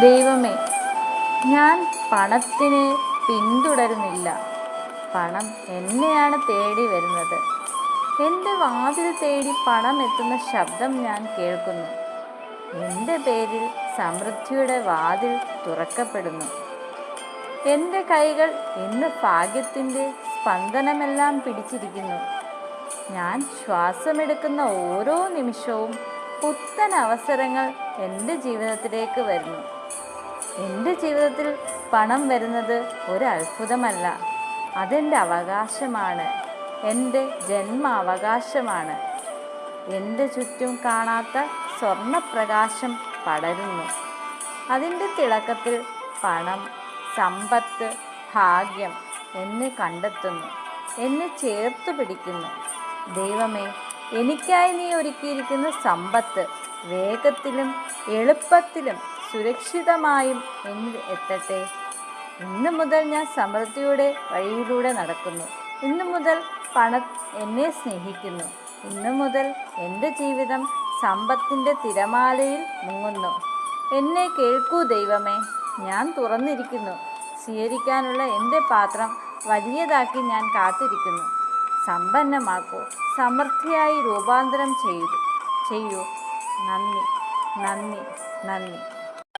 ദൈവമേ, ഞാൻ പണത്തിനെ പിന്തുടരുന്നില്ല. പണം എന്നെയാണ് തേടി വരുന്നത്. എൻ്റെ വാതിൽ തേടി പണം എത്തുന്ന ശബ്ദം ഞാൻ കേൾക്കുന്നു. എൻ്റെ പേരിൽ സമൃദ്ധിയുടെ വാതിൽ തുറക്കപ്പെടുന്നു. എൻ്റെ കൈകൾ ഇന്ന് ഭാഗ്യത്തിൻ്റെ സ്പന്ദനമെല്ലാം പിടിച്ചിരിക്കുന്നു. ഞാൻ ശ്വാസമെടുക്കുന്ന ഓരോ നിമിഷവും പുത്തൻ അവസരങ്ങൾ എൻ്റെ ജീവിതത്തിലേക്ക് വരുന്നു. എൻ്റെ ജീവിതത്തിൽ പണം വരുന്നത് ഒരു അത്ഭുതമല്ല, അതെൻ്റെ അവകാശമാണ്, എൻ്റെ ജന്മാവകാശമാണ്. എൻ്റെ ചുറ്റും കാണാത്ത സ്വർണപ്രകാശം പടരുന്നു. അതിൻ്റെ തിളക്കത്തിൽ പണം, സമ്പത്ത്, ഭാഗ്യം എന്നെ കണ്ടെത്തുന്നു, എന്നെ ചേർത്ത് പിടിക്കുന്നു. ദൈവമേ, എനിക്കായി നീ ഒരുക്കിയിരിക്കുന്ന സമ്പത്ത് വേഗത്തിലും എളുപ്പത്തിലും സുരക്ഷിതമായും എന്നിൽ എത്തട്ടെ. ഇന്നു മുതൽ ഞാൻ സമൃദ്ധിയുടെ വഴിയിലൂടെ നടക്കുന്നു. ഇന്നു മുതൽ പണം എന്നെ സ്നേഹിക്കുന്നു. ഇന്നു മുതൽ എൻ്റെ ജീവിതം സമ്പത്തിൻ്റെ തിരമാലയിൽ മുങ്ങുന്നു. എന്നെ കേൾക്കൂ ദൈവമേ, ഞാൻ തുറന്നിരിക്കുന്നു. സ്വീകരിക്കാനുള്ള എൻ്റെ പാത്രം വലിയതാക്കി ഞാൻ കാത്തിരിക്കുന്നു. സമ്പന്നമാക്കൂ, സമൃദ്ധിയായി രൂപാന്തരം ചെയ്യൂ. നന്ദി, നന്ദി, നന്ദി.